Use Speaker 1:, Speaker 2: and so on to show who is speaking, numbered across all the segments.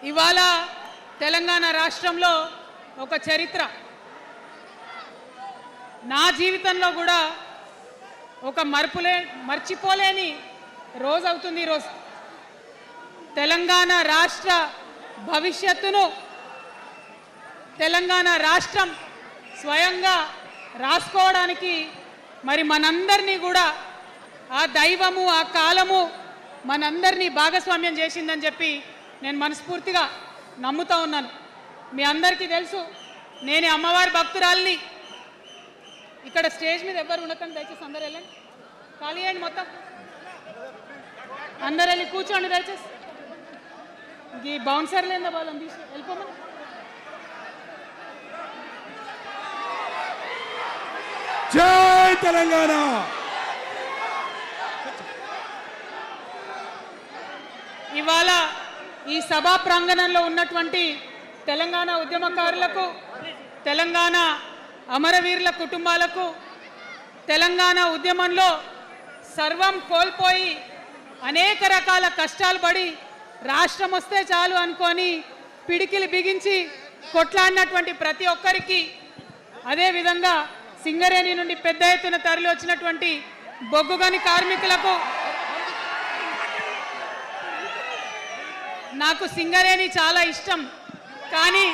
Speaker 1: ఇవాళ తెలంగాణ రాష్ట్రంలో ఒక చరిత్ర నా జీవితంలో కూడా ఒక మర్చిపోలేని రోజు అవుతుంది ఈరోజు. తెలంగాణ రాష్ట్ర భవిష్యత్తును తెలంగాణ రాష్ట్రం స్వయంగా రాసుకోవడానికి మరి మనందరినీ కూడా ఆ దైవము ఆ కాలము మనందరినీ భాగస్వామ్యం చేసిందని చెప్పి నేను మనస్ఫూర్తిగా నమ్ముతా ఉన్నాను. మీ అందరికీ తెలుసు నేను అమ్మవారి భక్తురాలిని. ఇక్కడ స్టేజ్ మీద ఎవ్వరు ఉండకండి, దయచేసి అందరు వెళ్ళండి, ఖాళీ అయ్యండి, మొత్తం అందరు వెళ్ళి కూర్చోండి దయచేసి. ఈ బౌన్సర్లు ఏందో వాళ్ళని తీసి వెళ్ళిపోమని.
Speaker 2: జై తెలంగాణ.
Speaker 1: ఇవాళ ఈ సభా ప్రాంగణంలో ఉన్నటువంటి తెలంగాణ ఉద్యమకారులకు, తెలంగాణ అమరవీరుల కుటుంబాలకు, తెలంగాణ ఉద్యమంలో సర్వం కోల్పోయి అనేక రకాల కష్టాలు పడి రాష్ట్రం వస్తే చాలు అనుకొని పిడికిలు బిగించి కొట్లాడినటువంటి ప్రతి ఒక్కరికి, అదేవిధంగా సింగరేణి నుండి పెద్ద ఎత్తున తరలి వచ్చినటువంటి బొగ్గుగని కార్మికులకు, నాకు సింగరేణి చాలా ఇష్టం, కానీ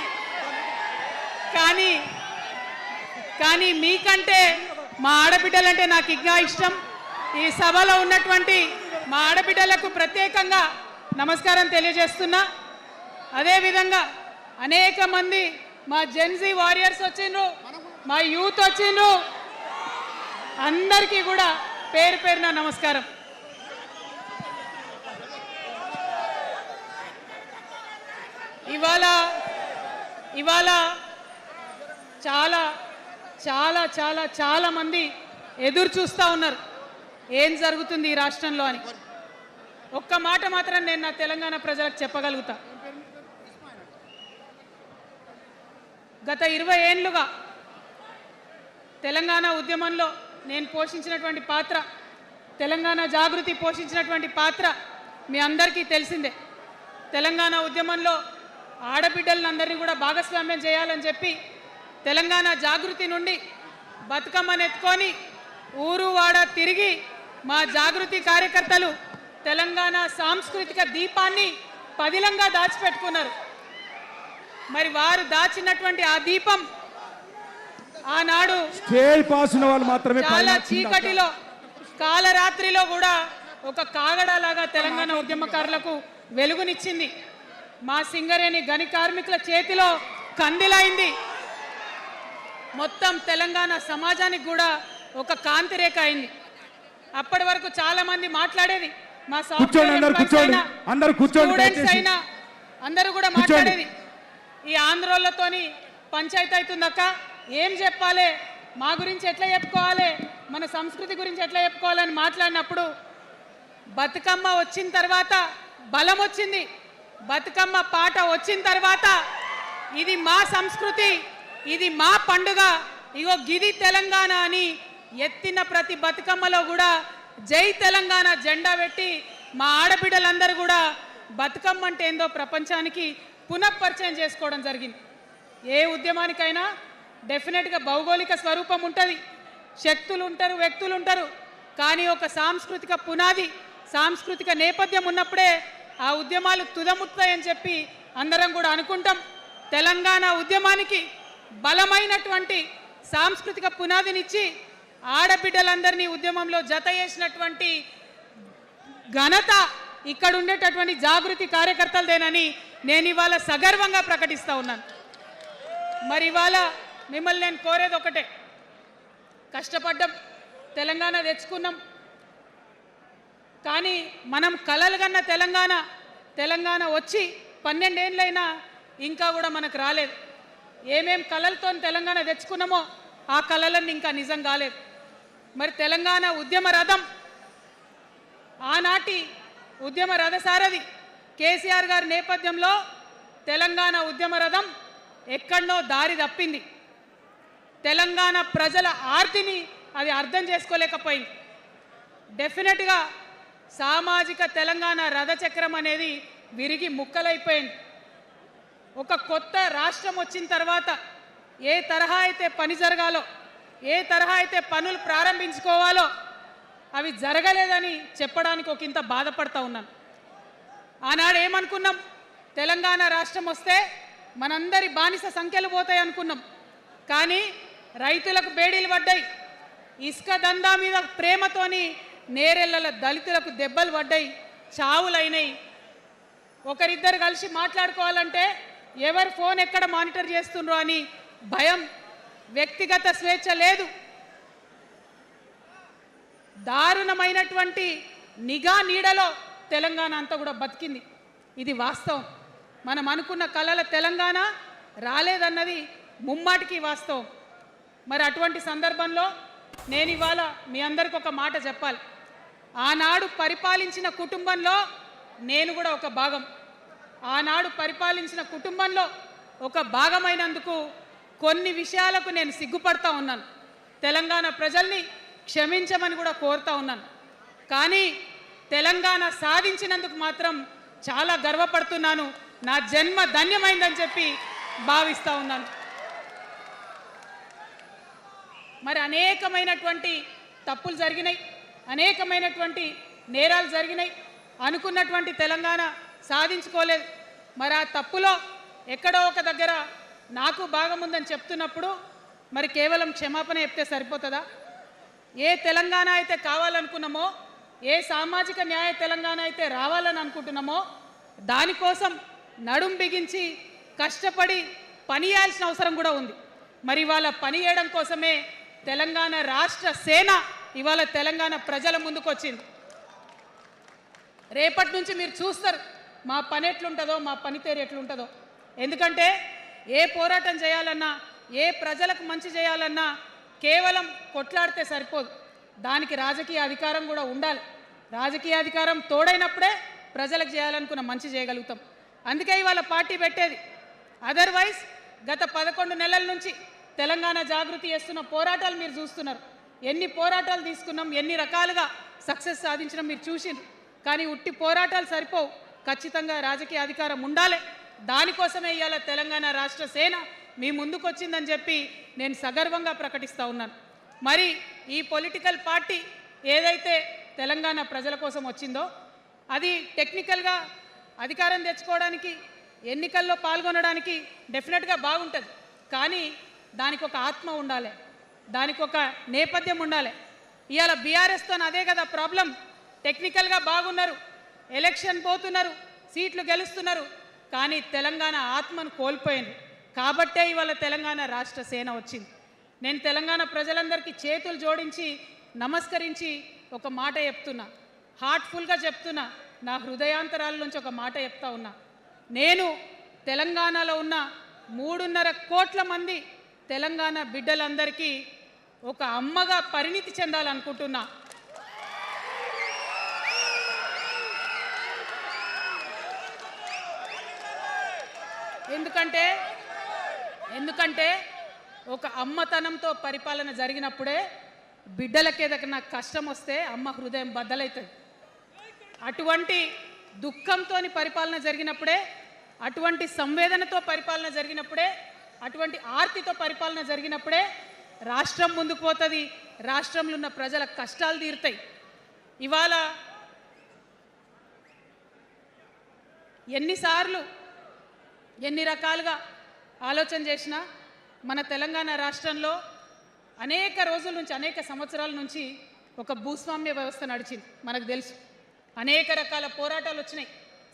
Speaker 1: కానీ కానీ మీకంటే మా ఆడబిడ్డలంటే నాకు ఇంకా ఇష్టం. ఈ సభలో ఉన్నటువంటి మా ఆడబిడ్డలకు ప్రత్యేకంగా నమస్కారం తెలియజేస్తున్నా. అదేవిధంగా అనేక మంది మా జెన్జీ వారియర్స్ వచ్చిండ్రు, మా యూత్ వచ్చిండ్రు, అందరికీ కూడా పేరు పేరున నమస్కారం. ఇవాళ చాలా చాలా చాలా చాలా మంది ఎదురు చూస్తూ ఉన్నారు ఏం జరుగుతుంది ఈ రాష్ట్రంలో అని. ఒక్క మాట మాత్రం నేను నా తెలంగాణ ప్రజలకు చెప్పగలుగుతా. గత 20 ఏళ్లుగా తెలంగాణ ఉద్యమంలో నేను పోషించినటువంటి పాత్ర, తెలంగాణ జాగృతి పోషించినటువంటి పాత్ర మీ అందరికీ తెలిసిందే. తెలంగాణ ఉద్యమంలో ఆడబిడ్డలందరినీ కూడా భాగస్వామ్యం చేయాలని చెప్పి తెలంగాణ జాగృతి నుండి బతుకమ్మను ఎత్తుకొని ఊరు వాడ తిరిగి మా జాగృతి కార్యకర్తలు తెలంగాణ సాంస్కృతిక దీపాన్ని పదిలంగా దాచిపెట్టుకున్నారు. మరి వారు దాచినటువంటి ఆ దీపం ఆనాడు చాలా చీకటిలో కాలరాత్రిలో కూడా ఒక కాగడాలాగా తెలంగాణ ఉద్యమకారులకు వెలుగునిచ్చింది. మా సింగరేణి గని కార్మికుల చేతిలో కందిలైంది. మొత్తం తెలంగాణ సమాజానికి కూడా ఒక కాంతి రేఖ అయింది. అప్పటి వరకు చాలా మంది మాట్లాడేది, మా స్టూడెంట్స్ అయినా అందరూ కూడా మాట్లాడేది, ఈ ఆంధ్రోళ్ళతోని పంచాయతీ అవుతుందక్క, ఏం చెప్పాలి, మా గురించి ఎట్లా చెప్పుకోవాలి, మన సంస్కృతి గురించి ఎట్లా చెప్పుకోవాలని మాట్లాడినప్పుడు బతుకమ్మ వచ్చిన తర్వాత బలం వచ్చింది. బతుకమ్మ పాట వచ్చిన తర్వాత ఇది మా సంస్కృతి, ఇది మా పండుగ, ఇగో గిది తెలంగాణ అని ఎత్తిన ప్రతి బతుకమ్మలో కూడా జై తెలంగాణ జెండా పెట్టి మా ఆడబిడ్డలందరూ కూడా బతుకమ్మ అంటే ఏందో ప్రపంచానికి పునఃపరిచయం చేసుకోవడం జరిగింది. ఏ ఉద్యమానికైనా డెఫినెట్గా భౌగోళిక స్వరూపం ఉంటుంది, శక్తులు ఉంటారు, వ్యక్తులు ఉంటారు, కానీ ఒక సాంస్కృతిక పునాది, సాంస్కృతిక నేపథ్యం ఉన్నప్పుడే ఆ ఉద్యమాలు తుదముత్తాయని చెప్పి అందరం కూడా అనుకుంటాం. తెలంగాణ ఉద్యమానికి బలమైనటువంటి సాంస్కృతిక పునాదినిచ్చి ఆడబిడ్డలందరినీ ఉద్యమంలో జత చేసినటువంటి ఘనత ఇక్కడ ఉండేటటువంటి జాగృతి కార్యకర్తలదేనని నేను ఇవాళ సగర్వంగా ప్రకటిస్తూ ఉన్నాను. మరి ఇవాళ మిమ్మల్ని నేను కోరేది ఒకటే, కష్టపడ్డాం, తెలంగాణ తెచ్చుకున్నాం, కానీ మనం కలలు కన్న తెలంగాణ వచ్చి 12 ఏళ్ళైనా ఇంకా కూడా మనకు రాలేదు. ఏమేం కలలతో తెలంగాణ తెచ్చుకున్నామో ఆ కలలన్నీ ఇంకా నిజం కాలేదు. మరి తెలంగాణ ఉద్యమ రథం, ఆనాటి ఉద్యమ రథసారథి కేసీఆర్ గారి నేపథ్యంలో తెలంగాణ ఉద్యమ రథం ఎక్కడనో దారి తప్పింది. తెలంగాణ ప్రజల ఆర్తిని అది అర్థం చేసుకోలేకపోయింది. డెఫినెట్గా సామాజిక తెలంగాణ రథచక్రం అనేది విరిగి ముక్కలైపోయింది. ఒక కొత్త రాష్ట్రం వచ్చిన తర్వాత ఏ తరహా అయితే పని జరగాలో, ఏ తరహా అయితే పనులు ప్రారంభించుకోవాలో అవి జరగలేదని చెప్పడానికి ఒక ఇంత బాధపడతా ఉన్నాను. ఆనాడు ఏమనుకున్నాం, తెలంగాణ రాష్ట్రం వస్తే మనందరి బానిస సంఖ్యలు పోతాయి అనుకున్నాం. కానీ రైతులకు బేడీలు పడ్డాయి, ఇసుక దందా మీద ప్రేమతోని నేరెళ్ళల దళితులకు దెబ్బలు పడ్డాయి, చావులైనాయి. ఒకరిద్దరు కలిసి మాట్లాడుకోవాలంటే ఎవరు ఫోన్ ఎక్కడ మానిటర్ చేస్తుండ్రో అని భయం, వ్యక్తిగత స్వేచ్ఛ లేదు. దారుణమైనటువంటి నిఘా నీడలో తెలంగాణ అంతా కూడా బతికింది. ఇది వాస్తవం. మనం అనుకున్న కలల తెలంగాణ రాలేదన్నది ముమ్మాటికి వాస్తవం. మరి అటువంటి సందర్భంలో నేను ఇవాళ మీ అందరికి ఒక మాట చెప్పాలి. ఆనాడు పరిపాలించిన కుటుంబంలో నేను కూడా ఒక భాగం. ఆనాడు పరిపాలించిన కుటుంబంలో ఒక భాగమైనందుకు కొన్ని విషయాలకు నేను సిగ్గుపడతా ఉన్నాను. తెలంగాణ ప్రజల్ని క్షమించమని కూడా కోరుతా ఉన్నాను. కానీ తెలంగాణ సాధించినందుకు మాత్రం చాలా గర్వపడుతున్నాను. నా జన్మ ధన్యమైందని చెప్పి భావిస్తూ ఉన్నాను. మరి అనేకమైనటువంటి తప్పులు జరిగినాయి, అనేకమైనటువంటి నేరాలు జరిగినాయి. అనుకున్నటువంటి తెలంగాణ సాధించుకోలేదు. మరి ఆ తప్పులో ఎక్కడో ఒక దగ్గర నాకు భాగం ఉందని చెప్తున్నప్పుడు మరి కేవలం క్షమాపణ చెప్తే సరిపోతుందా? ఏ తెలంగాణ అయితే కావాలనుకున్నామో, ఏ సామాజిక న్యాయ తెలంగాణ అయితే రావాలని అనుకుంటున్నామో దానికోసం నడుం బిగించి కష్టపడి పని చేయాల్సిన అవసరం కూడా ఉంది. మరి ఇవాళ పని చేయడం కోసమే తెలంగాణ రాష్ట్ర సేన ఇవాళ తెలంగాణ ప్రజల ముందుకు వచ్చింది. రేపటి నుంచి మీరు చూస్తారు మా పని ఎట్లుంటుందో, మా పనితీరు ఎట్లుంటుందో. ఎందుకంటే ఏ పోరాటం చేయాలన్నా, ఏ ప్రజలకు మంచి చేయాలన్నా కేవలం కొట్లాడితే సరిపోదు, దానికి రాజకీయ అధికారం కూడా ఉండాలి. రాజకీయ అధికారం తోడైనప్పుడే ప్రజలకు చేయాలనుకున్న మంచి చేయగలుగుతాం. అందుకే ఇవాళ పార్టీ పెట్టేది. అదర్వైజ్ గత 11 నెలల నుంచి తెలంగాణ జాగృతి చేస్తున్న పోరాటాలు మీరు చూస్తున్నారు. ఎన్ని పోరాటాలు తీసుకున్నాం, ఎన్ని రకాలుగా సక్సెస్ సాధించడం మీరు చూసిండ్రు. కానీ ఉట్టి పోరాటాలు సరిపోవు, ఖచ్చితంగా రాజకీయ అధికారం ఉండాలి. దానికోసమే ఇవాళ తెలంగాణ రాష్ట్ర సేన మీ ముందుకు వచ్చిందని చెప్పి నేను సగర్వంగా ప్రకటిస్తూ ఉన్నాను. మరి ఈ పొలిటికల్ పార్టీ ఏదైతే తెలంగాణ ప్రజల కోసం వచ్చిందో అది టెక్నికల్గా అధికారం తెచ్చుకోవడానికి, ఎన్నికల్లో పాల్గొనడానికి డెఫినెట్గా బాగుంటుంది. కానీ దానికి ఒక ఆత్మ ఉండాలి, దానికి ఒక నేపథ్యం ఉండాలి. ఇవాళ బీఆర్ఎస్తో అదే కదా ప్రాబ్లం. టెక్నికల్గా బాగున్నారు, ఎలక్షన్ పోతున్నారు, సీట్లు గెలుస్తున్నారు, కానీ తెలంగాణ ఆత్మను కోల్పోయింది. కాబట్టే ఇవాళ తెలంగాణ రాష్ట్ర సేన వచ్చింది. నేను తెలంగాణ ప్రజలందరికీ చేతులు జోడించి నమస్కరించి ఒక మాట చెప్తున్నా, హార్ట్ఫుల్గా చెప్తున్నా, నా హృదయాంతరాల నుంచి ఒక మాట చెప్తా ఉన్నా. నేను తెలంగాణలో ఉన్న 3.5 కోట్ల మంది తెలంగాణ బిడ్డలందరికీ ఒక అమ్మగా పరిణితి చెందాలనుకుంటున్నా. ఎందుకంటే ఒక అమ్మతనంతో పరిపాలన జరిగినప్పుడే బిడ్డలకి ఏదైనా కష్టం వస్తే అమ్మ హృదయం బద్దలవుతుంది. అటువంటి దుఃఖంతో పరిపాలన జరిగినప్పుడే, అటువంటి సంవేదనతో పరిపాలన జరిగినప్పుడే, అటువంటి ఆర్తితో పరిపాలన జరిగినప్పుడే రాష్ట్రం ముందుకు పోతుంది, రాష్ట్రంలో ఉన్న ప్రజల కష్టాలు తీరుతాయి. ఇవాళ ఎన్నిసార్లు ఎన్ని రకాలుగా ఆలోచన చేసినా మన తెలంగాణ రాష్ట్రంలో అనేక రోజుల నుంచి, అనేక సంవత్సరాల నుంచి ఒక భూస్వామ్య వ్యవస్థ నడిచింది. మనకు తెలుసు, అనేక రకాల పోరాటాలు వచ్చినాయి.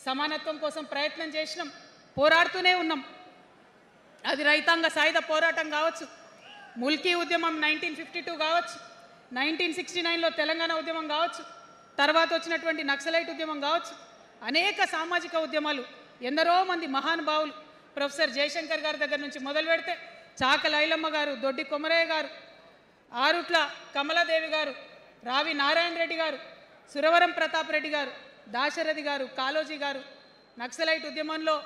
Speaker 1: సమానత్వం కోసం ప్రయత్నం చేసినాం, పోరాడుతూనే ఉన్నాం. అది రైతాంగ సాయుధ పోరాటం కావచ్చు, ముల్కీ ఉద్యమం 1952 కావచ్చు, 1969లో తెలంగాణ ఉద్యమం కావచ్చు, తర్వాత వచ్చినటువంటి నక్సలైట్ ఉద్యమం కావచ్చు, అనేక సామాజిక ఉద్యమాలు, ఎందరో మంది మహానుభావులు, ప్రొఫెసర్ జయశంకర్ గారి దగ్గర నుంచి మొదలు పెడితే చాక లైలమ్మ గారు, దొడ్డి కొమరయ్య గారు, ఆరుట్ల కమలాదేవి గారు, రావి నారాయణ రెడ్డి గారు, సురవరం ప్రతాప్ రెడ్డి గారు, దాశరథి గారు, కాళోజీ గారు, నక్సలైట్ ఉద్యమంలో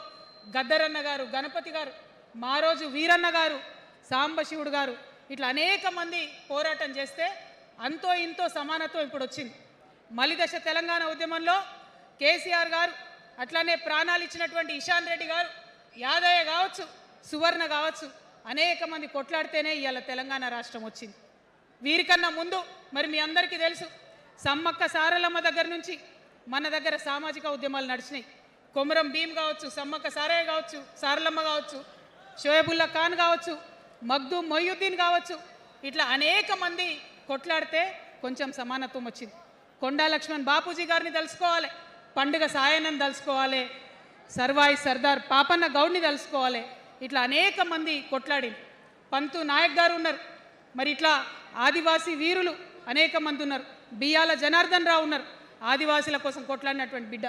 Speaker 1: గద్దరన్న గారు, గణపతి గారు, మారోజు వీరన్న గారు, సాంబశివుడు గారు, ఇట్లా అనేక మంది పోరాటం చేస్తే అంతో ఇంతో సమానత్వం ఇప్పుడు వచ్చింది. మలిదశ తెలంగాణ ఉద్యమంలో కేసీఆర్ గారు, అట్లానే ప్రాణాలు ఇచ్చినటువంటి ఇషాన్ రెడ్డి గారు, యాదయ్య కావచ్చు, సువర్ణ కావచ్చు, అనేక మంది కొట్లాడితేనే ఇవాళ తెలంగాణ రాష్ట్రం వచ్చింది. వీరికన్నా ముందు మరి మీ అందరికీ తెలుసు, సమ్మక్క సారలమ్మ దగ్గర నుంచి మన దగ్గర సామాజిక ఉద్యమాలు నడిచినాయి. కొమరం భీం కావచ్చు, సమ్మక్క సారయ్య కావచ్చు, సారలమ్మ కావచ్చు, షోయబుల్లా ఖాన్ కావచ్చు, మగ్దూమ్ మొయ్యుద్దీన్ కావచ్చు, ఇట్లా అనేక మంది కొట్లాడితే కొంచెం సమానత్వం వచ్చింది. కొండా లక్ష్మణ్ బాపూజీ గారిని తెలుసుకోవాలి, పండుగ సాయన్నని తెలుసుకోవాలి, సర్వాయి సర్దార్ పాపన్న గౌడ్ని తెలుసుకోవాలి. ఇట్లా అనేక మంది కొట్లాడింది. పంతు నాయక్ గారు ఉన్నారు, మరి ఇట్లా ఆదివాసీ వీరులు అనేక మంది ఉన్నారు. బియ్యాల జనార్దన్ రావు ఉన్నారు, ఆదివాసీల కోసం కొట్లాడినటువంటి బిడ్డ.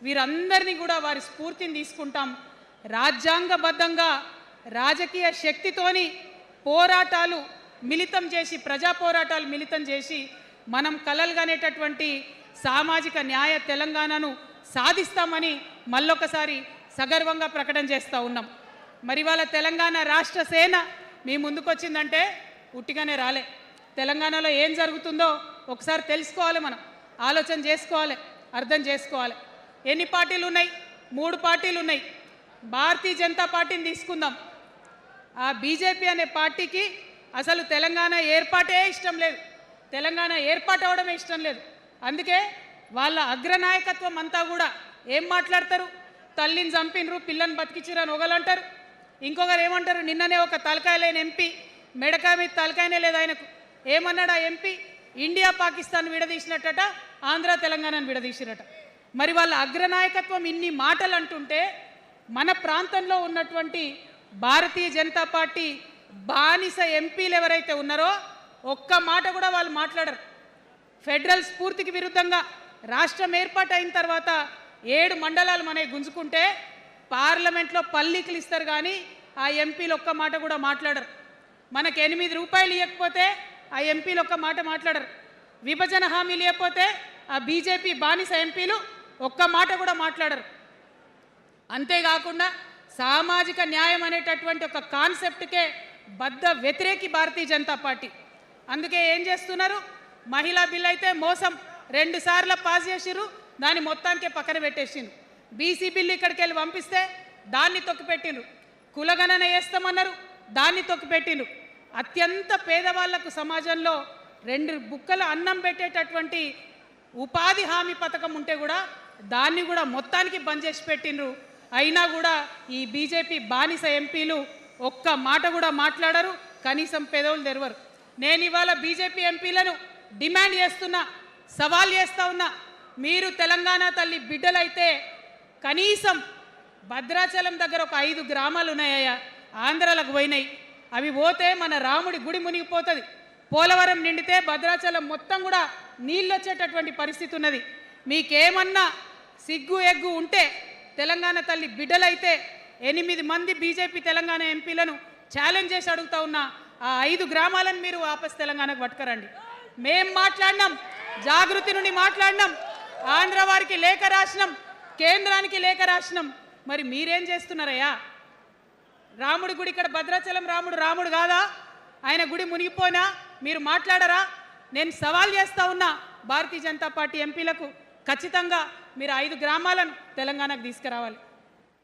Speaker 1: వీరందరినీ కూడా వారి స్ఫూర్తిని తీసుకుంటాం. రాజ్యాంగబద్ధంగా రాజకీయ శక్తితోని పోరాటాలు మిళితం చేసి, ప్రజా పోరాటాలు మిళితం చేసి మనం కలలుగనేటటువంటి సామాజిక న్యాయ తెలంగాణను సాధిస్తామని మళ్ళొకసారి సగర్వంగా ప్రకటన చేస్తూ ఉన్నాం. మరి వాళ్ళ తెలంగాణ రాష్ట్ర సేన మీ ముందుకొచ్చిందంటే ఉట్టిగానే రాలే. తెలంగాణలో ఏం జరుగుతుందో ఒకసారి తెలుసుకోవాలి, మనం ఆలోచన చేసుకోవాలి, అర్థం చేసుకోవాలి. ఎన్ని పార్టీలు ఉన్నాయి? 3 పార్టీలు ఉన్నాయి. భారతీయ జనతా పార్టీని తీసుకుందాం. ఆ బీజేపీ అనే పార్టీకి అసలు తెలంగాణ ఏర్పాటే ఇష్టం లేదు, తెలంగాణ ఏర్పాటు అవడమే ఇష్టం లేదు. అందుకే వాళ్ళ అగ్రనాయకత్వం అంతా కూడా ఏం మాట్లాడతారు? తల్లిని చంపినరు, పిల్లని బతికించరు అని ఒకరు అంటారు. ఇంకొకరు ఏమంటారు? నిన్ననే ఒక తలకాయ లేని ఎంపీ, మెడకాయ మీద తలకాయనే లేదు ఆయనకు, ఏమన్నాడు ఆ ఎంపీ? ఇండియా పాకిస్తాన్ విడదీసినట్టట, ఆంధ్ర తెలంగాణను విడదీసిరట. మరి వాళ్ళ అగ్రనాయకత్వం ఇన్ని మాటలు అంటుంటే మన ప్రాంతంలో ఉన్నటువంటి భారతీయ జనతా పార్టీ బానిస ఎంపీలు ఎవరైతే ఉన్నారో ఒక్క మాట కూడా వాళ్ళు మాట్లాడరు. ఫెడరల్ స్ఫూర్తికి విరుద్ధంగా రాష్ట్రం ఏర్పాటు అయిన తర్వాత 7 మండలాలు మనకి గుంజుకుంటే పార్లమెంట్లో పల్లీకులు ఇస్తారు, కానీ ఆ ఎంపీలు ఒక్క మాట కూడా మాట్లాడరు. మనకు 8 రూపాయలు ఇవ్వకపోతే ఆ ఎంపీలు ఒక్క మాట మాట్లాడరు. విభజన హామీలు ఇవ్వకపోతే ఆ బీజేపీ బానిస ఎంపీలు ఒక్క మాట కూడా మాట్లాడరు. అంతేకాకుండా సామాజిక న్యాయం అనేటటువంటి ఒక కాన్సెప్ట్కే బద్ద వ్యతిరేకి భారతీయ జనతా పార్టీ. అందుకే ఏం చేస్తున్నారు? మహిళా బిల్ అయితే మోసం, 2 సార్లు పాస్ చేసిర్రు, దాన్ని మొత్తానికే పక్కన పెట్టేసిండ్రు. బీసీ బిల్లు ఇక్కడికి వెళ్ళి పంపిస్తే దాన్ని తొక్కిపెట్టిండ్రు. కులగణన వేస్తామన్నారు, దాన్ని తొక్కిపెట్టిండ్రు. అత్యంత పేదవాళ్లకు సమాజంలో 2 బుక్కలు అన్నం పెట్టేటటువంటి ఉపాధి హామీ పథకం ఉంటే కూడా దాన్ని కూడా మొత్తానికి బంద్ చేసి పెట్టిండ్రు. అయినా కూడా ఈ బీజేపీ బానిస ఎంపీలు ఒక్క మాట కూడా మాట్లాడరు, కనీసం పెదవులు తెరవరు. నేను ఇవాళ బీజేపీ ఎంపీలను డిమాండ్ చేస్తున్నా, సవాల్ చేస్తూ ఉన్నా, మీరు తెలంగాణ తల్లి బిడ్డలైతే కనీసం భద్రాచలం దగ్గర ఒక 5 గ్రామాలు ఉన్నాయా, ఆంధ్రాలకు పోయినాయి, అవి పోతే మన రాముడి గుడి మునిగిపోతుంది. పోలవరం నిండితే భద్రాచలం మొత్తం కూడా నీళ్ళు వచ్చేటటువంటి పరిస్థితి ఉన్నది. మీకేమన్నా సిగ్గు ఎగ్గు ఉంటే తెలంగాణ తల్లి బిడ్డలైతే 8 మంది బీజేపీ తెలంగాణ ఎంపీలను ఛాలెంజ్ చేసి అడుగుతా ఉన్నా, ఆ 5 గ్రామాలను మీరు వాపస్ తెలంగాణకు పట్టుకరండి. మేం మాట్లాడినాం, జాగృతి నుండి మాట్లాడినాం, ఆంధ్ర వారికి లేఖ రాసినాం, కేంద్రానికి లేఖ రాసినాం. మరి మీరేం చేస్తున్నారయ్యా? రాముడి గుడి ఇక్కడ భద్రాచలం రాముడు కాదా? ఆయన గుడి మునిగిపోయినా మీరు మాట్లాడరా? నేను సవాల్ చేస్తూ ఉన్నా భారతీయ జనతా పార్టీ ఎంపీలకు, ఖచ్చితంగా మీరు 5 గ్రామాలను తెలంగాణకు తీసుకురావాలి.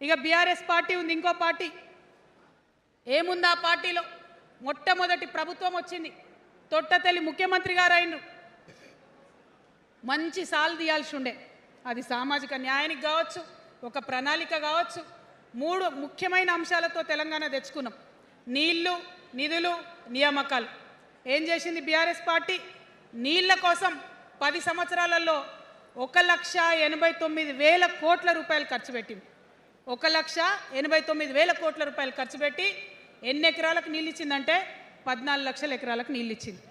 Speaker 1: ఇక బీఆర్ఎస్ పార్టీ ఉంది, ఇంకో పార్టీ. ఏముంది ఆ పార్టీలో? మొట్టమొదటి ప్రభుత్వం వచ్చింది, తొట్టతల్లి ముఖ్యమంత్రి గారు అయినరు. మంచి సాలు తీయాల్సి ఉండే, అది సామాజిక న్యాయానికి కావచ్చు, ఒక ప్రణాళిక కావచ్చు. 3 ముఖ్యమైన అంశాలతో తెలంగాణ తెచ్చుకున్నాం: నీళ్లు, నిధులు, నియామకాలు. ఏం చేసింది బీఆర్ఎస్ పార్టీ? నీళ్ల కోసం 10 సంవత్సరాలలో 1,89,000 కోట్ల రూపాయలు ఖర్చు పెట్టింది. 1,89,000 కోట్ల రూపాయలు ఖర్చు పెట్టి ఎన్ని ఎకరాలకు నీళ్ళు ఇచ్చిందంటే 14 లక్షల ఎకరాలకు నీళ్ళు ఇచ్చింది.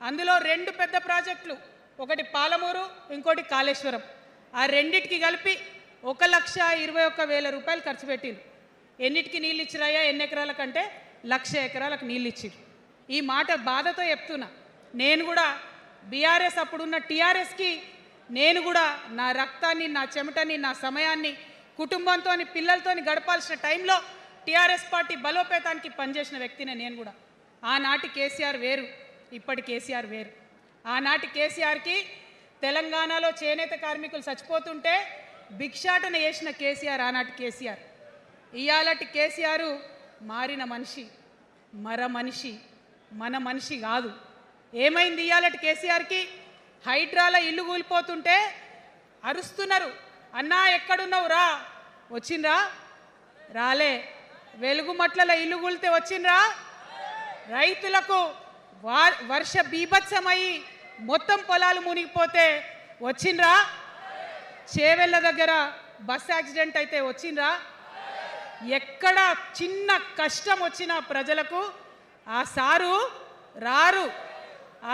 Speaker 1: అందులో 2 పెద్ద ప్రాజెక్టులు, ఒకటి పాలమూరు, ఇంకోటి కాళేశ్వరం. ఆ రెండిటికి కలిపి 1,21,000 రూపాయలు ఖర్చు పెట్టింది. ఎన్నిటికి నీళ్ళు ఇచ్చిరాయా? ఎన్ని ఎకరాలకంటే 1,00,000 ఎకరాలకు నీళ్ళు ఇచ్చిరు. ఈ మాట బాధతో చెప్తున్నా. నేను కూడా బీఆర్ఎస్ అప్పుడున్న టీఆర్ఎస్కి నేను కూడా నా రక్తాన్ని, నా చెమటని, నా సమయాన్ని కుటుంబంతో, పిల్లలతో గడపాల్సిన టైంలో టీఆర్ఎస్ పార్టీ బలోపేతానికి పనిచేసిన వ్యక్తినే నేను కూడా. ఆనాటి కేసీఆర్ వేరు, ఇప్పటి కేసీఆర్ వేరు. ఆనాటి కేసీఆర్కి తెలంగాణలో చేనేత కార్మికులు చచ్చిపోతుంటే భిక్షాటన చేసిన కేసీఆర్ ఆనాటి కేసీఆర్. ఇయాలటి కేసీఆర్ మారిన మనిషి, మనిషి, మన మనిషి కాదు. ఏమైంది ఇయాలటి కేసీఆర్కి? హైడ్రాల ఇల్లు కూలిపోతుంటే అరుస్తున్నారు, అన్నా ఎక్కడున్నావు రా, వచ్చిండ్రా? రాలే. వెలుగుమట్లలో ఇల్లు కూలితే వచ్చిండ్రా? రైతులకు వర్ష బీభత్సమై మొత్తం పొలాలు మునిగిపోతే వచ్చిండ్రా? చేవెళ్ళ దగ్గర బస్ యాక్సిడెంట్ అయితే వచ్చిండ్రా? ఎక్కడ చిన్న కష్టం వచ్చిన ప్రజలకు ఆ సారు రారు,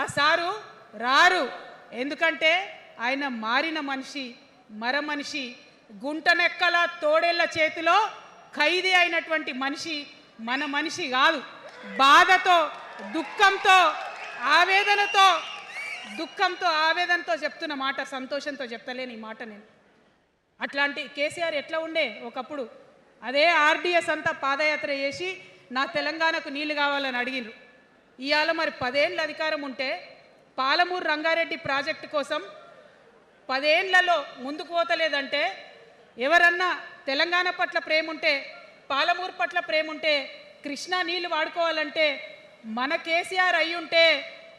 Speaker 1: ఆ సారు రారు. ఎందుకంటే ఆయన మారిన మనిషి, మనిషి, గుంటనెక్కల తోడేళ్ల చేతిలో ఖైదీ అయినటువంటి మనిషి, మన మనిషి కాదు. బాధతో, దుఃఖంతో, ఆవేదనతో చెప్తున్న మాట, సంతోషంతో చెప్తలేని ఈ మాట నేను. అట్లాంటి కేసీఆర్ ఎట్లా ఉండే ఒకప్పుడు? అదే ఆర్డీఎస్ అంతా పాదయాత్ర చేసి నా తెలంగాణకు నీళ్లు కావాలని అడిగినారు. ఇవాళ మరి 10 ఏళ్ళ అధికారం ఉంటే పాలమూరు రంగారెడ్డి ప్రాజెక్టు కోసం 10 ఏళ్లలో ముందుకు పోతలేదంటే, ఎవరన్నా తెలంగాణ పట్ల ప్రేమ ఉంటే, పాలమూరు పట్ల ప్రేమ ఉంటే, కృష్ణా నీళ్లు వాడుకోవాలంటే మన కేసీఆర్ అయ్యుంటే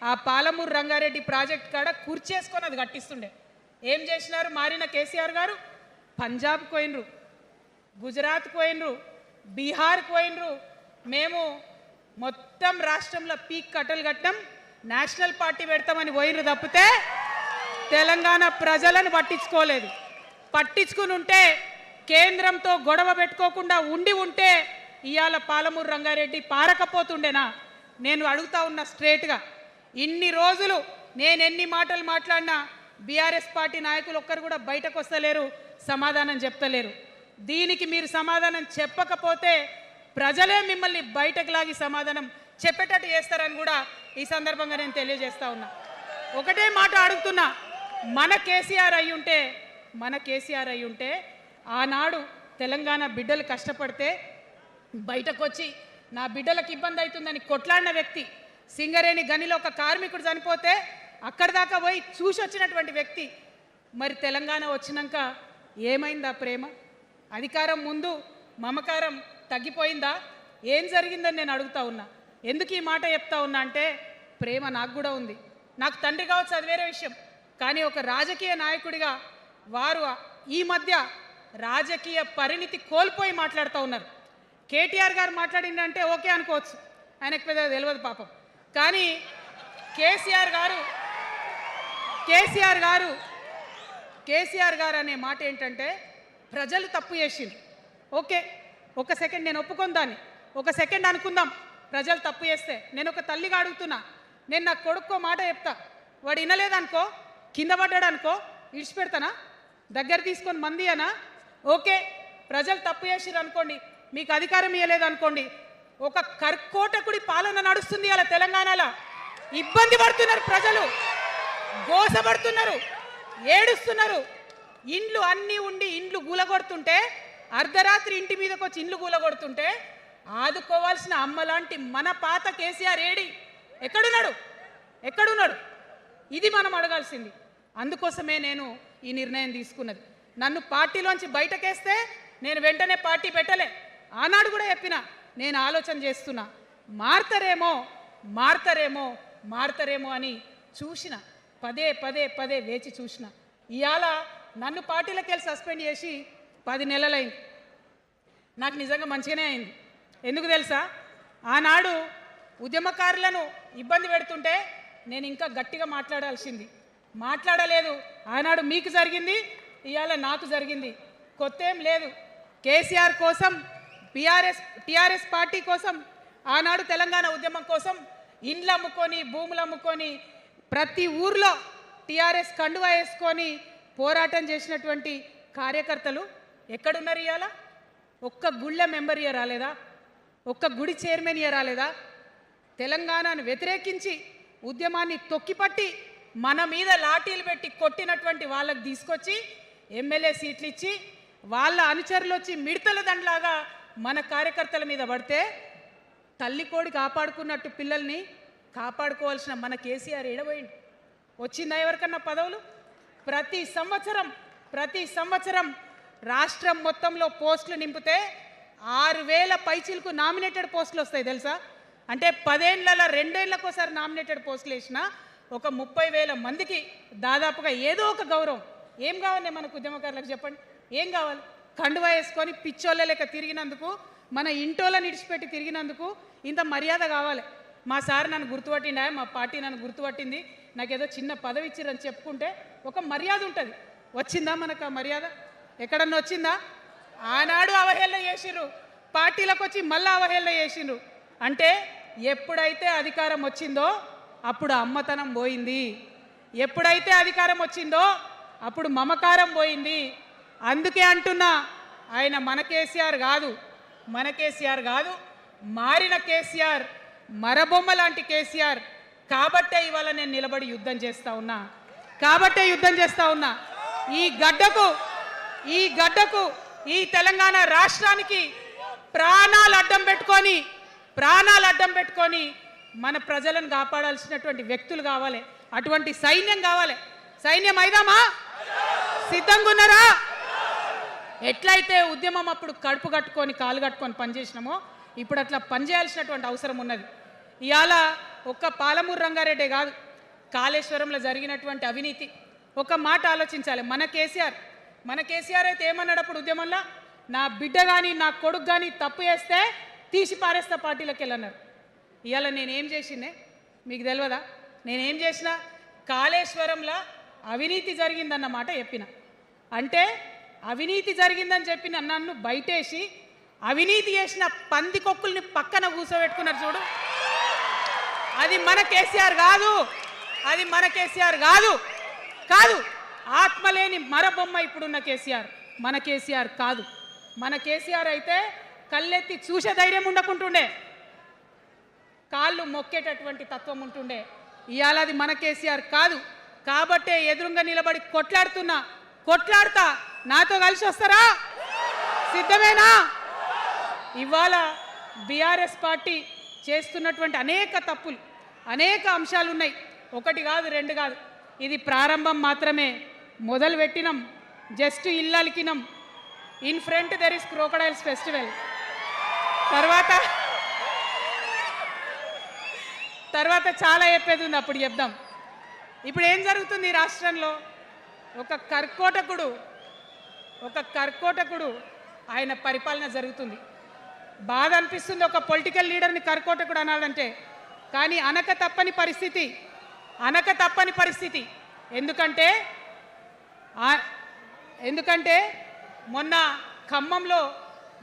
Speaker 1: ఆ పాలమూరు రంగారెడ్డి ప్రాజెక్ట్ కాడ కుర్చేసుకొని అది కట్టిస్తుండే. ఏం చేసినారు మారిన కేసీఆర్ గారు? పంజాబ్ పోయినరు, గుజరాత్ పోయినరు, బీహార్ పోయినరు. మేము మొత్తం రాష్ట్రంలో పీక్ కట్టలు కట్టాం, నేషనల్ పార్టీ పెడతామని పోయినరు తప్పితే తెలంగాణ ప్రజలను పట్టించుకోలేదు. పట్టించుకుని ఉంటే, కేంద్రంతో గొడవ పెట్టుకోకుండా ఉంటే ఇవాళ పాలమూరు రంగారెడ్డి పారకపోతుండేనా? నేను అడుగుతా ఉన్నా స్ట్రేట్గా. ఇన్ని రోజులు నేను ఎన్ని మాటలు మాట్లాడినా బీఆర్ఎస్ పార్టీ నాయకులు ఒక్కరు కూడా బయటకు వస్తలేరు, సమాధానం చెప్తలేరు. దీనికి మీరు సమాధానం చెప్పకపోతే ప్రజలే మిమ్మల్ని బయటకు లాగి సమాధానం చెప్పేటట్టు చేస్తారని కూడా ఈ సందర్భంగా నేను తెలియజేస్తా ఉన్నా. ఒకటే మాట అడుగుతున్నా, మన కేసీఆర్ అయ్యుంటే ఆనాడు తెలంగాణ బిడ్డలు కష్టపడితే బయటకు వచ్చి నా బిడ్డలకు ఇబ్బంది అవుతుందని కొట్లాడిన వ్యక్తి, సింగరేణి గనిలో ఒక కార్మికుడు చనిపోతే అక్కడి దాకా పోయి చూసి వచ్చినటువంటి వ్యక్తి, మరి తెలంగాణ వచ్చినాక ఏమైందా ప్రేమ? అధికారం ముందు మమకారం తగ్గిపోయిందా? ఏం జరిగిందని నేను అడుగుతా ఉన్నా. ఎందుకు ఈ మాట చెప్తా ఉన్నా అంటే, ప్రేమ నాకు కూడా ఉంది. నాకు తండ్రి కావచ్చు, అది వేరే విషయం. కానీ ఒక రాజకీయ నాయకుడిగా వారు ఈ మధ్య రాజకీయ పరిణితి కోల్పోయి మాట్లాడుతూ ఉన్నారు. కేటీఆర్ గారు మాట్లాడిందంటే ఓకే అనుకోవచ్చు, ఆయనకు పెద్ద తెలియదు పాపం. కానీ కేసీఆర్ గారు అనే మాట ఏంటంటే, ప్రజలు తప్పు చేసిండ్రు. ఓకే, ఒక సెకండ్ నేను ఒప్పుకొని దాన్ని, ఒక సెకండ్ అనుకుందాం. ప్రజలు తప్పు చేస్తే నేను ఒక తల్లిగా అడుగుతున్నా, నేను నా కొడుకో మాట చెప్తా, వాడు వినలేదనుకో, కింద పడ్డాడు అనుకో, ఇడిచిపెడతానా? దగ్గర తీసుకొని మంది అనా? ఓకే, ప్రజలు తప్పు చేసిర్రు అనుకోండి, మీకు అధికారం ఇవ్వలేదు అనుకోండి, ఒక కర్కోటకుడి పాలన నడుస్తుంది అలా తెలంగాణలో. ఇబ్బంది పడుతున్నారు ప్రజలు, గోసపడుతున్నారు, ఏడుస్తున్నారు. ఇండ్లు అన్నీ ఉండి ఇండ్లు గూలగొడుతుంటే, అర్ధరాత్రి ఇంటి మీదకి వచ్చి ఇండ్లు గూలగొడుతుంటే ఆదుకోవాల్సిన అమ్మలాంటి మన పాత కేసీఆర్ ఏడి? ఎక్కడున్నాడు? ఇది మనం అడగాల్సింది. అందుకోసమే నేను ఈ నిర్ణయం తీసుకున్నది. నన్ను పార్టీలోంచి బయటకేస్తే నేను వెంటనే పార్టీ పెట్టలే. ఆనాడు కూడా చెప్పిన, నేను ఆలోచన చేస్తున్నా, మారతారేమో అని చూసిన, పదే వేచి చూసిన. ఇవాళ నన్ను పార్టీలోకి వెళ్ళి సస్పెండ్ చేసి 10 నెలలైంది. నాకు నిజంగా మంచిగానే అయింది. ఎందుకు తెలుసా? ఆనాడు ఉద్యమకారులను ఇబ్బంది పెడుతుంటే నేను ఇంకా గట్టిగా మాట్లాడలేదు. ఆనాడు మీకు జరిగింది, ఇవాళ నాకు జరిగింది. కొత్త ఏం లేదు. కేసీఆర్ కోసం, టీఆర్ఎస్ పార్టీ కోసం, ఆనాడు తెలంగాణ ఉద్యమం కోసం ఇండ్లు అమ్ముకొని, భూములు అమ్ముకొని, ప్రతి ఊర్లో టీఆర్ఎస్ కండువా వేసుకొని పోరాటం చేసినటువంటి కార్యకర్తలు ఎక్కడున్నారు ఇవాళ? ఒక్క గుళ్ళ మెంబర్ ఇయర్ రాలేదా? ఒక్క గుడి చైర్మన్ ఇయర్ రాలేదా? తెలంగాణను వ్యతిరేకించి ఉద్యమాన్ని తొక్కిపట్టి మన మీద లాఠీలు పెట్టి కొట్టినటువంటి వాళ్ళకి తీసుకొచ్చి ఎమ్మెల్యే సీట్లు ఇచ్చి, వాళ్ళ అనుచరులు వచ్చి మిడతల దండలాగా మన కార్యకర్తల మీద పడితే, తల్లి కోడి కాపాడుకున్నట్టు పిల్లల్ని కాపాడుకోవాల్సిన మన కేసీఆర్ ఏడబోయింది. వచ్చిందా ఎవరికన్నా పదవులు? ప్రతి సంవత్సరం రాష్ట్రం మొత్తంలో పోస్టులు నింపితే 6000 పైచీలకు నామినేటెడ్ పోస్టులు వస్తాయి తెలుసా? అంటే 10 ఏళ్ళ 2 ఏళ్ళకోసారి నామినేటెడ్ పోస్టులు వేసిన ఒక 30,000 మందికి దాదాపుగా ఏదో ఒక గౌరవం. ఏం కావాలి మనకు ఉద్యమకారులకు చెప్పండి? ఏం కావాలి? కండువా వేసుకొని పిచ్చోళ్ళ లెక్క తిరిగినందుకు, మన ఇంటోళ్ళని ఇడిచిపెట్టి తిరిగినందుకు ఇంత మర్యాద కావాలి. మా సార్ నన్ను గుర్తుపట్టిండా, మా పార్టీ నన్ను గుర్తుపట్టింది, నాకేదో చిన్న పదవి ఇచ్చిరని చెప్పుకుంటే ఒక మర్యాద ఉంటుంది. వచ్చిందా మనకు ఆ మర్యాద? ఎక్కడన్నా వచ్చిందా? ఆనాడు అవహేళన చేసిర్రు, పార్టీలకు వచ్చి మళ్ళీ అవహేళన చేసిండ్రు. అంటే ఎప్పుడైతే అధికారం వచ్చిందో అప్పుడు అమ్మతనం పోయింది, ఎప్పుడైతే అధికారం వచ్చిందో అప్పుడు మమకారం పోయింది. అందుకే అంటున్నా, ఆయన మన కేసీఆర్ కాదు, మన కేసీఆర్ కాదు, మారిన కేసీఆర్, మరబొమ్మ లాంటి కేసీఆర్. కాబట్టే ఇవాళ నేను నిలబడి యుద్ధం చేస్తా ఉన్నా, కాబట్టే యుద్ధం చేస్తా ఉన్నా. ఈ గడ్డకు ఈ తెలంగాణ రాష్ట్రానికి ప్రాణాలు అడ్డం పెట్టుకొని మన ప్రజలను కాపాడాల్సినటువంటి వ్యక్తులు కావాలి, అటువంటి సైన్యం కావాలి. సైన్యం అయిదామా? సిద్ధంగా ఉన్నారా? ఎట్లయితే ఉద్యమం అప్పుడు కడుపు కట్టుకొని కాలు కట్టుకొని పనిచేసినామో ఇప్పుడు అట్లా పనిచేయాల్సినటువంటి అవసరం ఉన్నది. ఇవాళ ఒక్క పాలమూరు రంగారెడ్డే కాదు, కాళేశ్వరంలో జరిగినటువంటి అవినీతి ఒక మాట ఆలోచించాలి. మన కేసీఆర్ అయితే ఏమన్నాడు అప్పుడు ఉద్యమంలో? నా బిడ్డ కానీ నా కొడుకు కానీ తప్పు చేస్తే తీసి పారేస్తా పార్టీలకు వెళ్ళన్నారు. ఇవాళ నేనేం చేసిందే మీకు తెలియదా? నేనేం చేసిన? కాళేశ్వరంలో అవినీతి జరిగిందన్నమాట చెప్పిన. అంటే అవినీతి జరిగిందని చెప్పిన నన్ను బయటేసి అవినీతి చేసిన పందికొక్కుల్ని పక్కన కూర్చోబెట్టుకున్నారు చూడు. అది మన కేసీఆర్ కాదు, అది మన కేసీఆర్ కాదు. ఆత్మలేని మరబొమ్మ ఇప్పుడున్న కేసీఆర్, మన కేసీఆర్ కాదు. మన కేసీఆర్ అయితే కళ్ళెత్తి చూసే ధైర్యం ఉండకుంటుండే, కాళ్ళు మొక్కేటటువంటి తత్వం ఉంటుండే. ఇవాళ అది మన కేసీఆర్ కాదు. కాబట్టే ఎదురుగా నిలబడి కొట్లాడుతా. నాతో కలిసి వస్తారా? సిద్ధమేనా? ఇవాళ బీఆర్ఎస్ పార్టీ చేస్తున్నటువంటి అనేక తప్పులు, అనేక అంశాలు ఉన్నాయి. ఒకటి కాదు, రెండు కాదు. ఇది ప్రారంభం మాత్రమే. మొదలు పెట్టినాం, జస్ట్ ఇల్లలికినాం. In front there is crocodiles festival. తర్వాత చాలా చెప్పేది ఉంది, అప్పుడు చెప్దాం. ఇప్పుడు ఏం జరుగుతుంది ఈ రాష్ట్రంలో? ఒక కర్కోటకుడు ఆయన పరిపాలన జరుగుతుంది. బాధ అనిపిస్తుంది ఒక పొలిటికల్ లీడర్ని కర్కోటకుడు అనాలంటే. కానీ అనక తప్పని పరిస్థితి. ఎందుకంటే మొన్న ఖమ్మంలో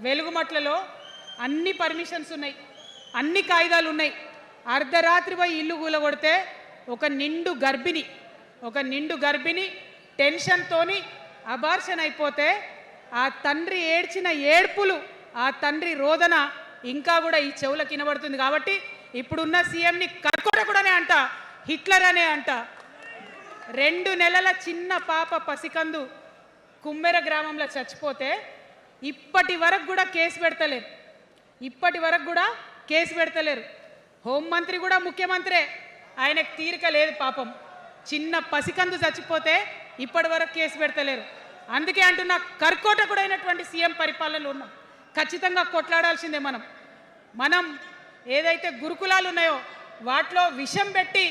Speaker 1: వెలుగుమట్లలో అన్ని పర్మిషన్స్ ఉన్నాయి, అన్ని కాయిదాలు ఉన్నాయి. అర్ధరాత్రి పోయి ఇల్లు కూలగొడితే ఒక నిండు గర్భిణి టెన్షన్తోని అబార్షన్ అయిపోతే ఆ తండ్రి ఏడ్చిన ఏడ్పులు, ఆ తండ్రి రోదన ఇంకా కూడా ఈ చెవులకు వినబడుతుంది. కాబట్టి ఇప్పుడున్న సీఎంని కర్కోటకుడనే అంట, హిట్లర్ అనే అంట. 2 నెలల చిన్న పాప పసికందు కుమ్మెర గ్రామంలో చచ్చిపోతే ఇప్పటి వరకు కూడా కేసు పెడతలేరు. హోంమంత్రి కూడా ముఖ్యమంత్రే, ఆయనకు తీరిక లేదు పాపం. చిన్న పసికందు చచ్చిపోతే ఇప్పటి వరకు కేసు పెడతలేరు. అందుకే అంటున్నా, కర్కోటకుడైనటువంటి సీఎం పరిపాలనలో ఉన్నాం. ఖచ్చితంగా కొట్లాడాల్సిందే. మనం ఏదైతే గురుకులాలు ఉన్నాయో వాటిలో విషం పెట్టి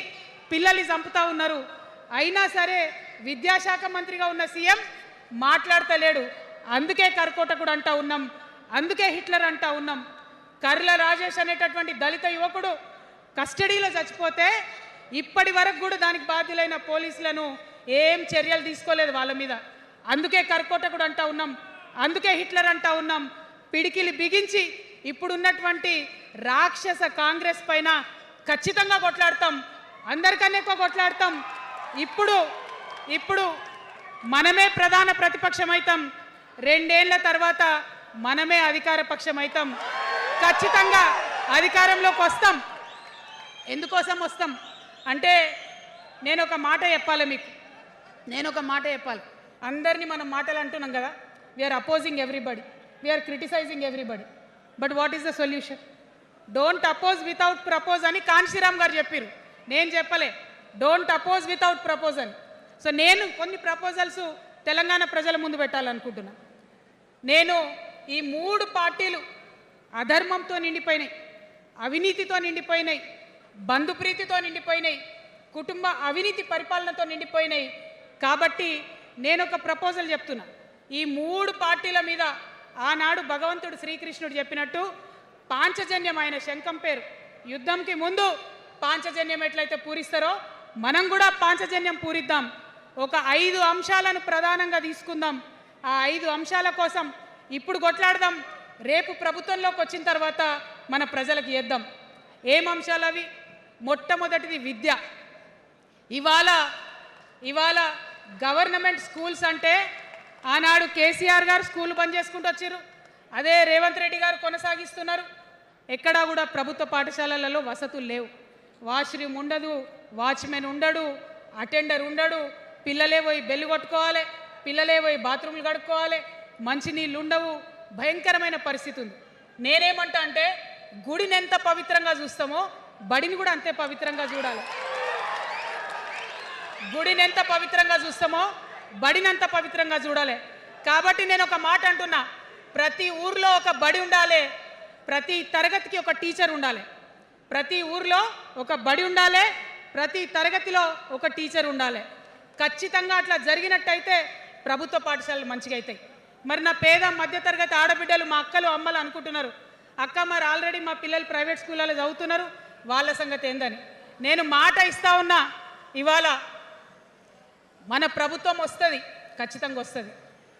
Speaker 1: పిల్లల్ని చంపుతా ఉన్నారు. అయినా సరే విద్యాశాఖ మంత్రిగా ఉన్న సీఎం మాట్లాడతలేడు. అందుకే కర్కోటకుడు అంటా ఉన్నాం, అందుకే హిట్లర్ అంటా ఉన్నాం. కర్ల రాజేష్ అనేటటువంటి దళిత యువకుడు కస్టడీలో చచ్చిపోతే ఇప్పటి వరకు కూడా దానికి బాధ్యులైన పోలీసులను ఏం చర్యలు తీసుకోలేదు వాళ్ళ మీద. అందుకే కర్కోటకుడు అంటా ఉన్నాం, అందుకే హిట్లర్ అంటా ఉన్నాం. పిడికిలి బిగించి ఇప్పుడున్నటువంటి రాక్షస కాంగ్రెస్ పైన ఖచ్చితంగా కొట్లాడతాం, అందరికన్నా ఎక్కువ కొట్లాడతాం. ఇప్పుడు మనమే ప్రధాన ప్రతిపక్షం అవుతాం. 2 ఏళ్ల తర్వాత మనమే అధికార పక్షం అవుతాం. ఖచ్చితంగా అధికారంలోకి వస్తాం. ఎందుకోసం వస్తాం అంటే నేను ఒక మాట చెప్పాలి. అందరినీ మనం మాటలు అంటున్నాం కదా, we are opposing everybody, we are criticizing everybody. But what is the solution? Don't oppose without propose అని కాన్షీరామ్ గారు చెప్పారు, నేను చెప్పలే. Don't oppose without proposal. So నేను కొన్ని ప్రపోజల్స్ తెలంగాణ ప్రజల ముందు పెట్టాలనుకుంటున్నా. నేను ఈ 3 పార్టీలు అధర్మంతో నిండిపోయినాయి, అవినీతితో నిండిపోయినాయి, బంధుప్రీతితో నిండిపోయినాయి, కుటుంబ అవినీతి పరిపాలనతో నిండిపోయినాయి. కాబట్టి నేను ఒక ప్రపోజల్ చెప్తున్నా. ఈ 3 పార్టీల మీద ఆనాడు భగవంతుడు శ్రీకృష్ణుడు చెప్పినట్టు పాంచజన్యం, ఆయన శంఖం పేరు, యుద్ధంకి ముందు పాంచజన్యం ఎట్లయితే పూరిస్తారో మనం కూడా పాంచజన్యం పూరిద్దాం. ఒక 5 అంశాలను ప్రధానంగా తీసుకుందాం. ఆ 5 అంశాల కోసం ఇప్పుడు కొట్లాడదాం, రేపు ప్రభుత్వంలోకి వచ్చిన తర్వాత మన ప్రజలకు ఇద్దాం. ఏం అంశాలు అవి? మొట్టమొదటిది విద్య. ఇవాళ గవర్నమెంట్ స్కూల్స్ అంటే ఆనాడు కేసీఆర్ గారు స్కూల్ బంద్ చేసుకుంటూ వచ్చారు, అదే రేవంత్ రెడ్డి గారు కొనసాగిస్తున్నారు. ఎక్కడా కూడా ప్రభుత్వ పాఠశాలలలో వసతులు లేవు. వాష్రూమ్ ఉండదు, వాచ్మెన్ ఉండడు, అటెండర్ ఉండడు, పిల్లలే పోయి బెల్లు కొట్టుకోవాలి, పిల్లలే పోయి బాత్రూమ్లు కడుక్కోవాలి, మంచినీళ్ళు ఉండవు, భయంకరమైన పరిస్థితి ఉంది. నేనేమంటా అంటే గుడిని ఎంత పవిత్రంగా చూస్తామో బడిని కూడా అంతే పవిత్రంగా చూడాలి. గుడిని ఎంత పవిత్రంగా చూస్తామో బడిని అంత పవిత్రంగా చూడాలి. కాబట్టి నేను ఒక మాట అంటున్నా, ప్రతి ఊర్లో ఒక బడి ఉండాలి, ప్రతి తరగతికి ఒక టీచర్ ఉండాలి. ప్రతి ఊర్లో ఒక బడి ఉండాలి, ప్రతి తరగతిలో ఒక టీచర్ ఉండాలి. ఖచ్చితంగా అట్లా జరిగినట్టయితే ప్రభుత్వ పాఠశాలలు మంచిగా అవుతాయి. మరి నా పేద మధ్యతరగతి ఆడబిడ్డలు, మా అక్కలు అమ్మలు అనుకుంటున్నారు, అక్క మరి ఆల్రెడీ మా పిల్లలు ప్రైవేట్ స్కూళ్ళలో చదువుతున్నారు, వాళ్ళ సంగతి ఏందని. నేను మాట ఇస్తా ఉన్నా, ఇవాళ మన ప్రభుత్వం వస్తుంది, ఖచ్చితంగా వస్తుంది.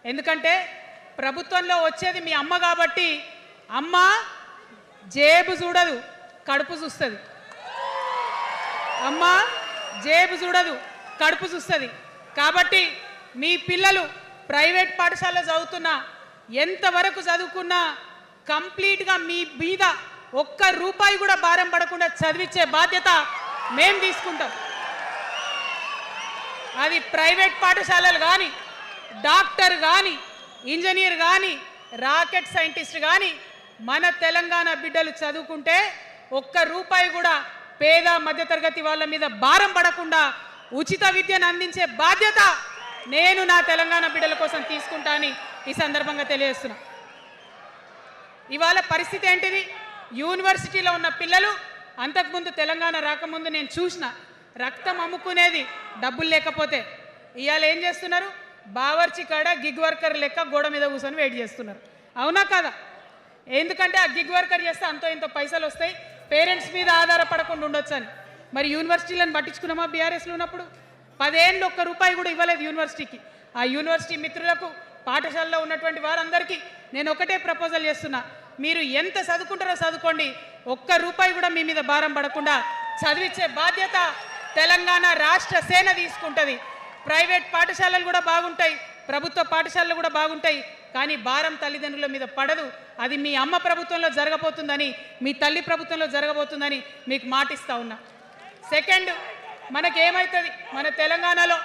Speaker 1: ఎందుకంటే ప్రభుత్వంలో వచ్చేది మీ అమ్మ కాబట్టి అమ్మ జేబు చూడదు, కడుపు చూస్తుంది. అమ్మ జేబు చూడదు, కడుపు చూస్తుంది. కాబట్టి మీ పిల్లలు ప్రైవేట్ పాఠశాలలో చదువుతున్నా, ఎంతవరకు చదువుకున్నా కంప్లీట్గా మీ మీద ఒక్క రూపాయి కూడా భారం పడకుండా చదివించే బాధ్యత మేము తీసుకుంటాం. అది ప్రైవేట్ పాఠశాలలు కానీ, డాక్టర్ కానీ, ఇంజనీర్ కానీ, రాకెట్ సైంటిస్ట్ కానీ మన తెలంగాణ బిడ్డలు చదువుకుంటే ఒక్క రూపాయి కూడా పేద మధ్యతరగతి వాళ్ళ మీద భారం పడకుండా ఉచిత విద్యను అందించే బాధ్యత నేను నా తెలంగాణ బిడ్డల కోసం తీసుకుంటా అని ఈ సందర్భంగా తెలియజేస్తున్నా. ఇవాళ పరిస్థితి ఏంటిది? యూనివర్సిటీలో ఉన్న పిల్లలు అంతకుముందు తెలంగాణ రాకముందు నేను చూసిన రక్తం అమ్ముకునేది డబ్బులు లేకపోతే. ఇవాళ ఏం చేస్తున్నారు? బావర్చి కాడ గిగ్ వర్కర్ లెక్క గోడ మీద కూర్చొని వెయిట్ చేస్తున్నారు. అవునా కాదా? ఎందుకంటే ఆ గిగ్ వర్కర్ చేస్తే అంతో ఇంత పైసలు వస్తాయి, పేరెంట్స్ మీద ఆధారపడకుండా ఉండొచ్చు అని. మరి యూనివర్సిటీలను పట్టించుకున్నామా? బీఆర్ఎస్లో ఉన్నప్పుడు 10 ఏళ్ళు ఒక్క రూపాయి కూడా ఇవ్వలేదు యూనివర్సిటీకి. ఆ యూనివర్సిటీ మిత్రులకు, పాఠశాలలో ఉన్నటువంటి వారందరికీ నేను ఒకటే ప్రపోజల్ చేస్తున్నా, మీరు ఎంత చదువుకుంటారో చదువుకోండి, ఒక్క రూపాయి కూడా మీ మీద భారం పడకుండా చదివించే బాధ్యత తెలంగాణ రాష్ట్ర సేన తీసుకుంటుంది. ప్రైవేట్ పాఠశాలలు కూడా బాగుంటాయి, ప్రభుత్వ పాఠశాలలు కూడా బాగుంటాయి, కానీ భారం తల్లిదండ్రుల మీద పడదు. అది మీ అమ్మ ప్రభుత్వంలో జరగబోతుందని, మీ తల్లి ప్రభుత్వంలో జరగబోతుందని మీకు మాటిస్తా ఉన్నా. సెకండ్, మనకేమవుతుంది? మన తెలంగాణలో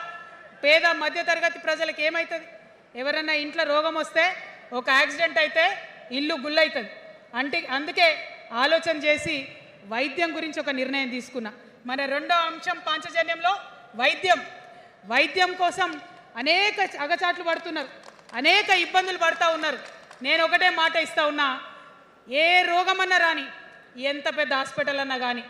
Speaker 1: పేద మధ్యతరగతి ప్రజలకు ఏమవుతుంది? ఎవరన్నా ఇంట్లో రోగం వస్తే, ఒక యాక్సిడెంట్ అయితే ఇల్లు గుల్లవుతుంది. అందుకే ఆలోచన చేసి వైద్యం గురించి ఒక నిర్ణయం తీసుకున్నా. మన రెండో అంశం పాంచజన్యంలో వైద్యం కోసం అనేక అగచాట్లు పడుతున్నారు, అనేక ఇబ్బందులు పడుతూ ఉన్నారు. నేను ఒకటే మాట ఇస్తా ఉన్నా, ఏ రోగమన్నా రాని, ఎంత పెద్ద హాస్పిటల్ అన్నా కానీ